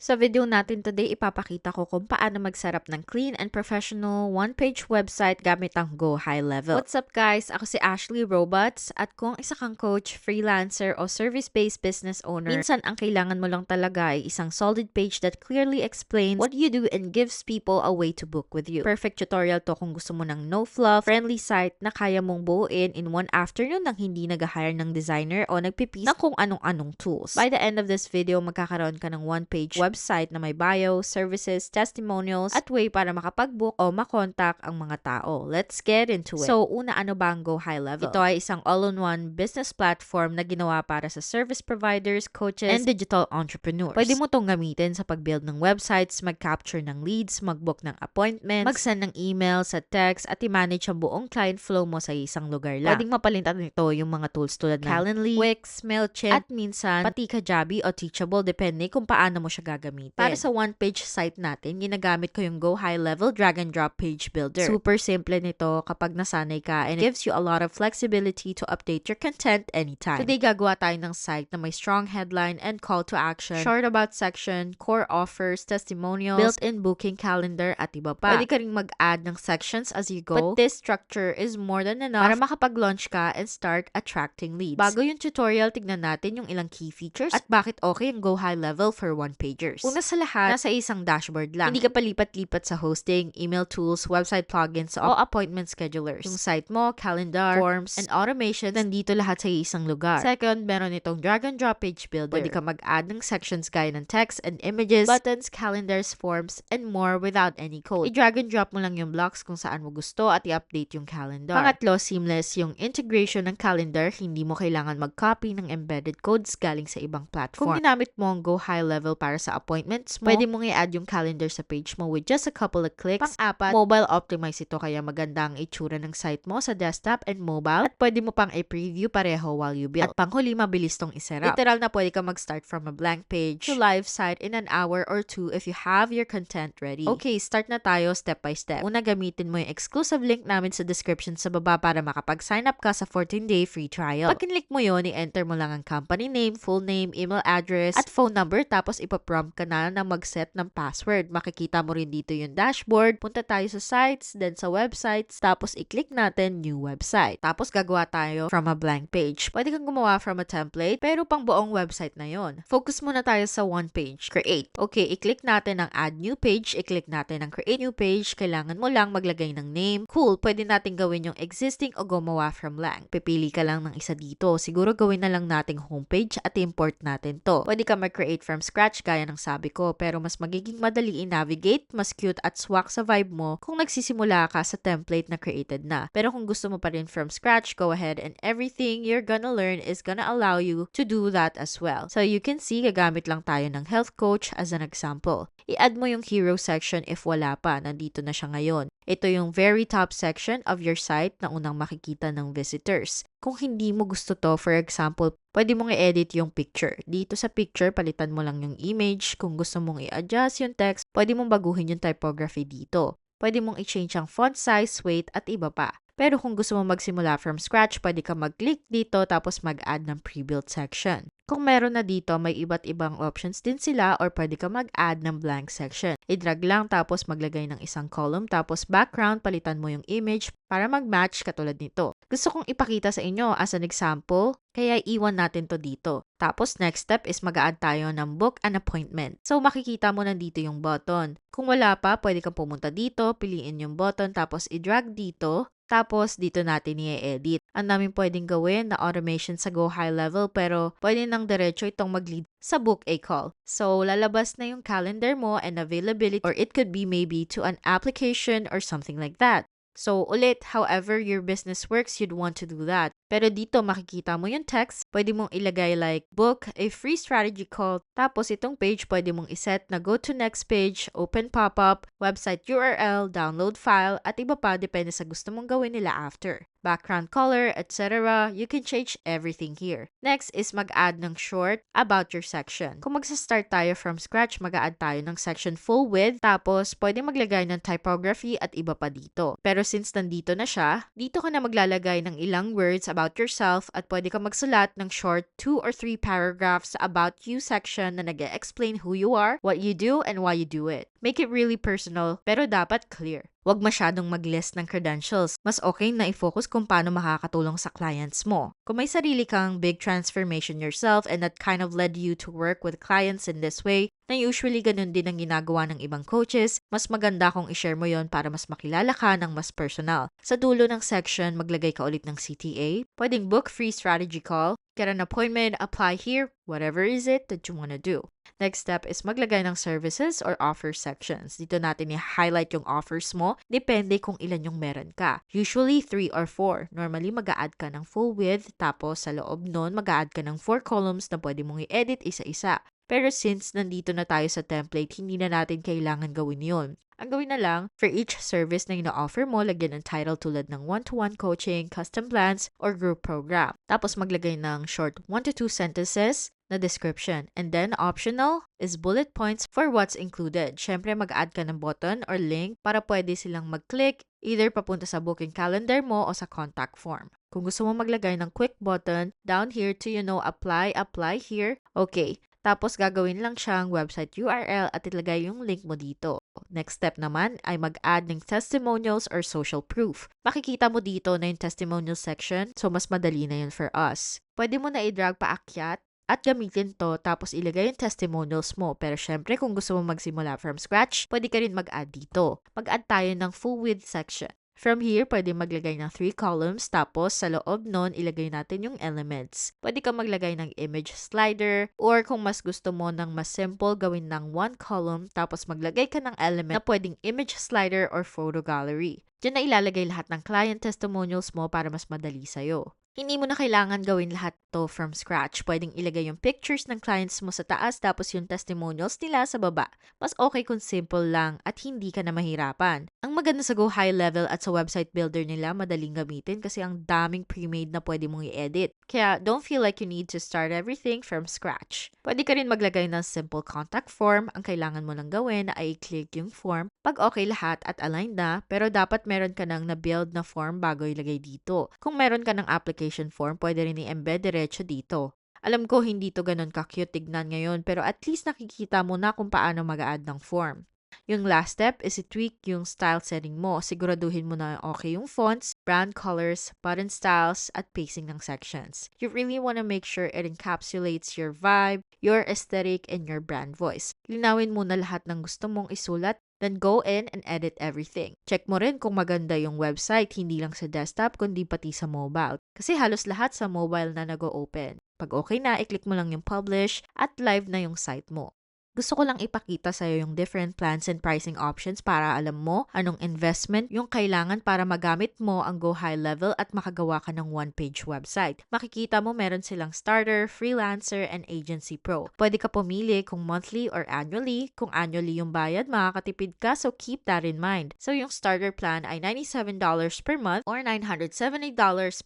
Sa video natin today, ipapakita ko kung paano magsarap ng clean and professional one-page website gamit ang Go High Level. What's up guys? Ako si Ashley Robots at kung isa kang coach, freelancer o service-based business owner, minsan ang kailangan mo lang talaga ay isang solid page that clearly explains what you do and gives people a way to book with you. Perfect tutorial to kung gusto mo ng no-fluff, friendly site na kaya mong buuin in one afternoon nang hindi nag-hire ng designer o nagpipis ng kung anong-anong tools. By the end of this video, magkakaroon ka ng one-page website na may bio, services, testimonials, at way para makapag-book o makontak ang mga tao. Let's get into it. So, una, ano ba ang Go High Level? Ito ay isang all-in-one business platform na ginawa para sa service providers, coaches, and digital entrepreneurs. Pwede mo tong gamitin sa pag-build ng websites, mag-capture ng leads, mag-book ng appointments, mag-send ng email sa text, at i-manage ang buong client flow mo sa isang lugar lang. Pwedeng mapalitan nito yung mga tools tulad ng Calendly, Wix, Mailchimp, at minsan, pati Kajabi o Teachable, depende kung paano mo siya gagamitin. Para sa one-page site natin, ginagamit ko yung Go High Level Drag and Drop Page Builder. Super simple nito kapag nasanay ka and it gives you a lot of flexibility to update your content anytime. Today, gagawa tayo ng site na may strong headline and call to action, short about section, core offers, testimonials, built-in booking calendar, at iba pa. Pwede ka rin mag-add ng sections as you go, but this structure is more than enough para makapag-launch ka and start attracting leads. Bago yung tutorial, tignan natin yung ilang key features at bakit okay yung Go High Level for one-pagers. Una sa lahat, nasa isang dashboard lang. Hindi ka palipat-lipat sa hosting, email tools, website plugins, o appointment schedulers. Yung site mo, calendar, forms, and automation, nandito lahat sa isang lugar. Second, meron itong drag and drop page builder. Pwede ka mag-add ng sections gaya ng text and images, buttons, calendars, forms, and more without any code. I-drag and drop mo lang yung blocks kung saan mo gusto at i-update yung calendar. Pangatlo, seamless yung integration ng calendar. Hindi mo kailangan mag-copy ng embedded codes galing sa ibang platform. Kung ginamit mo ang Go High Level para sa appointments mo, pwede mong i-add yung calendar sa page mo with just a couple of clicks. Pang-apat, mobile optimize ito kaya maganda ang itsura ng site mo sa desktop and mobile at pwede mo pang i-preview pareho while you build. At panghuli, mabilis tong iserap. Literal na pwede ka mag-start from a blank page to live site in an hour or two if you have your content ready. Okay, start na tayo step by step. Una, gamitin mo yung exclusive link namin sa description sa baba para makapag-sign up ka sa 14-day free trial. Pag kinlik mo yun, i-enter mo lang ang company name, full name, email address, at phone number, tapos ipaprompt ka na mag-set ng password. Makikita mo rin dito yung dashboard. Punta tayo sa sites, then sa websites, tapos i-click natin new website. Tapos gagawa tayo from a blank page. Pwede kang gumawa from a template, pero pang buong website na yon. Focus muna tayo sa one page. Create. Okay, i-click natin ang add new page, i-click natin ang create new page. Kailangan mo lang maglagay ng name. Cool, pwede natin gawin yung existing o gumawa from blank. Pipili ka lang ng isa dito. Siguro gawin na lang nating homepage at import natin to. Pwede ka mag-create from scratch gaya ng sabi ko, pero mas magiging madali i-navigate, mas cute at swak sa vibe mo kung nagsisimula ka sa template na created na. Pero kung gusto mo pa rin from scratch, go ahead and everything you're gonna learn is gonna allow you to do that as well. So you can see, gagamit lang tayo ng health coach as an example. I-add mo yung hero section if wala pa, nandito na siya ngayon. Ito yung very top section of your site na unang makikita ng visitors. Kung hindi mo gusto to, for example, pwede mong i-edit yung picture. Dito sa picture, palitan mo lang yung image. Kung gusto mong i-adjust yung text, pwede mong baguhin yung typography dito. Pwede mong i-change ang font size, weight, at iba pa. Pero kung gusto mong magsimula from scratch, pwede ka mag-click dito tapos mag-add ng pre-built section. Kung meron na dito, may iba't ibang options din sila or pwede ka mag-add ng blank section. I-drag lang tapos maglagay ng isang column tapos background, palitan mo yung image para mag-match katulad nito. Gusto kong ipakita sa inyo as an example, kaya iwan natin to dito. Tapos next step is mag-add tayo ng book an appointment. So makikita mo nandito yung button. Kung wala pa, pwede kang pumunta dito, piliin yung button tapos i-drag dito. Tapos, dito natin i-edit. Ang daming pwedeng gawin na automation sa Go High Level pero pwede nang diretso itong mag-lead sa book a call. So, lalabas na yung calendar mo and availability or it could be maybe to an application or something like that. So, ulit, however your business works, you'd want to do that. Pero dito, makikita mo yung text. Pwede mong ilagay like, book a free strategy call. Tapos, itong page, pwede mong iset na go to next page, open pop-up, website URL, download file, at iba pa, depende sa gusto mong gawin nila after. Background color, etc. You can change everything here. Next is mag-add ng short about your section. Kung magsa-start tayo from scratch, mag-add tayo ng section full width. Tapos, pwede maglagay ng typography at iba pa dito. Pero since nandito na siya, dito ka na maglalagay ng ilang words about about yourself at pwede ka magsulat ng short 2 or 3 paragraphs sa About You section na nag-explain who you are, what you do, and why you do it. Make it really personal, pero dapat clear. Huwag masyadong mag-list ng credentials. Mas okay na i-focus kung paano makakatulong sa clients mo. Kung may sarili kang big transformation yourself and that kind of led you to work with clients in this way, na usually ganun din ang ginagawa ng ibang coaches, mas maganda kung i-share mo yon para mas makilala ka ng mas personal. Sa dulo ng section, maglagay ka ulit ng CTA, pwedeng book free strategy call, get an appointment, apply here, whatever is it that you want to do. Next step is maglagay ng services or offer sections. Dito natin i-highlight yung offers mo. Depende kung ilan yung meron ka. Usually 3 or 4. Normally mag-a-add ka ng full width, tapos sa loob nun mag-a-add ka ng 4 columns na pwede mong i-edit isa-isa. Pero since nandito na tayo sa template, hindi na natin kailangan gawin yun. Ang gawin na lang, for each service na ina-offer mo, lagyan ng title tulad ng one-to-one coaching, custom plans, or group program. Tapos maglagay ng short 1 to 2 sentences na description. And then, optional is bullet points for what's included. Syempre, mag-add ka ng button or link para pwede silang mag-click either papunta sa booking calendar mo o sa contact form. Kung gusto mo maglagay ng quick button, down here to, apply here. Okay. Tapos, gagawin lang siyang website URL at ilagay yung link mo dito. Next step naman ay mag-add ng testimonials or social proof. Makikita mo dito na yung testimonial section, so mas madali na yun for us. Pwede mo na i-drag paakyat at gamitin to tapos ilagay yung testimonials mo. Pero syempre, kung gusto mo magsimula from scratch, pwede ka rin mag-add dito. Mag-add tayo ng full width section. From here, pwede maglagay ng 3 columns, tapos sa loob nun, ilagay natin yung elements. Pwede ka maglagay ng image slider, or kung mas gusto mo ng mas simple, gawin ng 1 column, tapos maglagay ka ng element na pwedeng image slider or photo gallery. Diyan na ilalagay lahat ng client testimonials mo para mas madali sa'yo. Hindi mo na kailangan gawin lahat to from scratch. Pwedeng ilagay yung pictures ng clients mo sa taas tapos yung testimonials nila sa baba. Mas okay kung simple lang at hindi ka na mahirapan. Ang maganda sa Go High Level at sa website builder nila, madaling gamitin kasi ang daming pre-made na pwede mong i-edit. Kaya don't feel like you need to start everything from scratch. Pwede ka rin maglagay ng simple contact form. Ang kailangan mo lang gawin ay i-click yung form pag okay lahat at aligned na, pero dapat meron ka ng na-build na form bago ilagay dito. Kung meron ka ng application form, pwede rin i-embed diretso dito. Alam ko hindi to ganun ka-cute tignan ngayon, pero at least nakikita mo na kung paano mag-add ng form. Yung last step is i-tweak yung style setting mo. Siguraduhin mo na okay yung fonts, brand colors, button styles, at pacing ng sections. You really want to make sure it encapsulates your vibe, your aesthetic, and your brand voice. Linawin mo na lahat ng gusto mong isulat, then go in and edit everything. Check mo rin kung maganda yung website, hindi lang sa desktop, kundi pati sa mobile. Kasi halos lahat sa mobile na nag-o-open. Pag okay na, i-click mo lang yung publish at live na yung site mo. Gusto ko lang ipakita sa'yo yung different plans and pricing options para alam mo anong investment yung kailangan para magamit mo ang Go High Level at makagawa ka ng one-page website. Makikita mo meron silang starter, freelancer, and agency pro. Pwede ka pumili kung monthly or annually. Kung annually yung bayad, makakatipid ka, so keep that in mind. So yung starter plan ay $97 per month or $970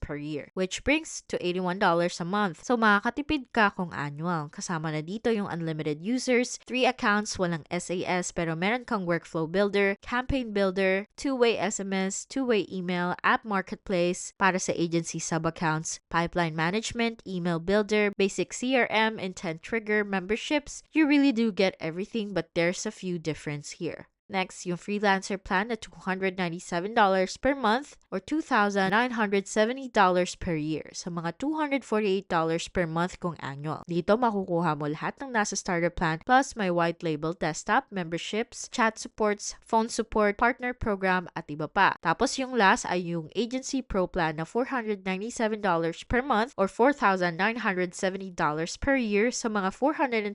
per year, which brings to $81 a month. So makakatipid ka kung annual. Kasama na dito yung unlimited users, 3 accounts, walang SAS, pero meron kang workflow builder, campaign builder, two-way SMS, two-way email, app marketplace para sa agency sub-accounts, pipeline management, email builder, basic CRM, intent trigger, memberships. You really do get everything, but there's a few differences here. Next, yung freelancer plan na $297 per month or $2,970 per year. Sa mga $248 per month kung annual. Dito makukuha mo lahat ng nasa starter plan plus may white label desktop, memberships, chat supports, phone support, partner program at iba pa. Tapos yung last ay yung agency pro plan na $497 per month or $4,970 per year sa mga $414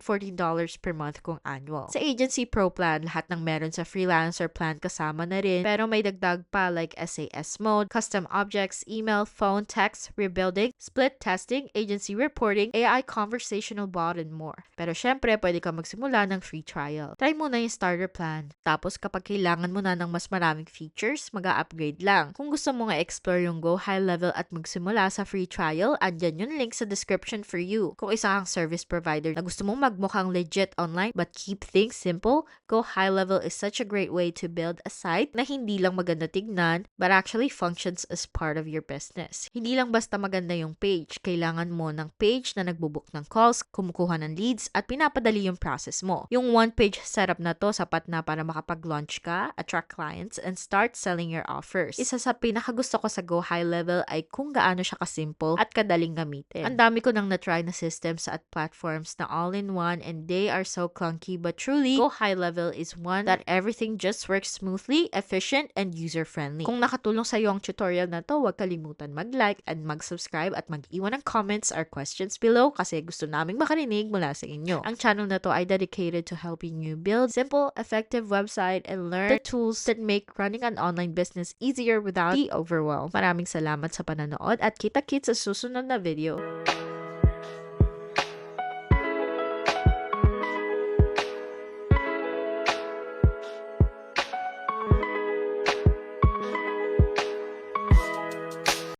per month kung annual. Sa agency pro plan, lahat ng meron sa freelancer plan kasama na rin, pero may dagdag pa like SAS mode, custom objects, email, phone, text, rebuilding, split testing, agency reporting, AI conversational bot, and more. Pero syempre, pwede ka magsimula ng free trial. Try mo na yung starter plan. Tapos kapag kailangan mo na ng mas maraming features, mag-upgrade lang. Kung gusto mo nga explore yung Go High Level at magsimula sa free trial, andyan yung link sa description for you. Kung isa kang service provider na gusto mong magmukhang legit online but keep things simple, Go High Level is such such a great way to build a site na hindi lang maganda tignan, but actually functions as part of your business. Hindi lang basta maganda yung page, kailangan mo ng page na nagbubook ng calls, kumukuha ng leads, at pinapadali yung process mo. Yung one-page setup na to sapat na para makapag-launch ka, attract clients, and start selling your offers. Isa sa pinakagusto ko sa Go High Level ay kung gaano siya kasimple at kadaling gamitin. Ang dami ko nang na-try na systems at platforms na all-in-one and they are so clunky, but truly, Go High Level is one that everything just works smoothly, efficient, and user-friendly. Kung nakatulong sa iyo ang tutorial na to, huwag kalimutan mag-like and mag-subscribe at mag-iwan ng comments or questions below kasi gusto naming makarinig mula sa inyo. Ang channel na to ay dedicated to helping you build simple, effective website and learn the tools that make running an online business easier without the overwhelm. Maraming salamat sa panonood at kita-kits sa susunod na video.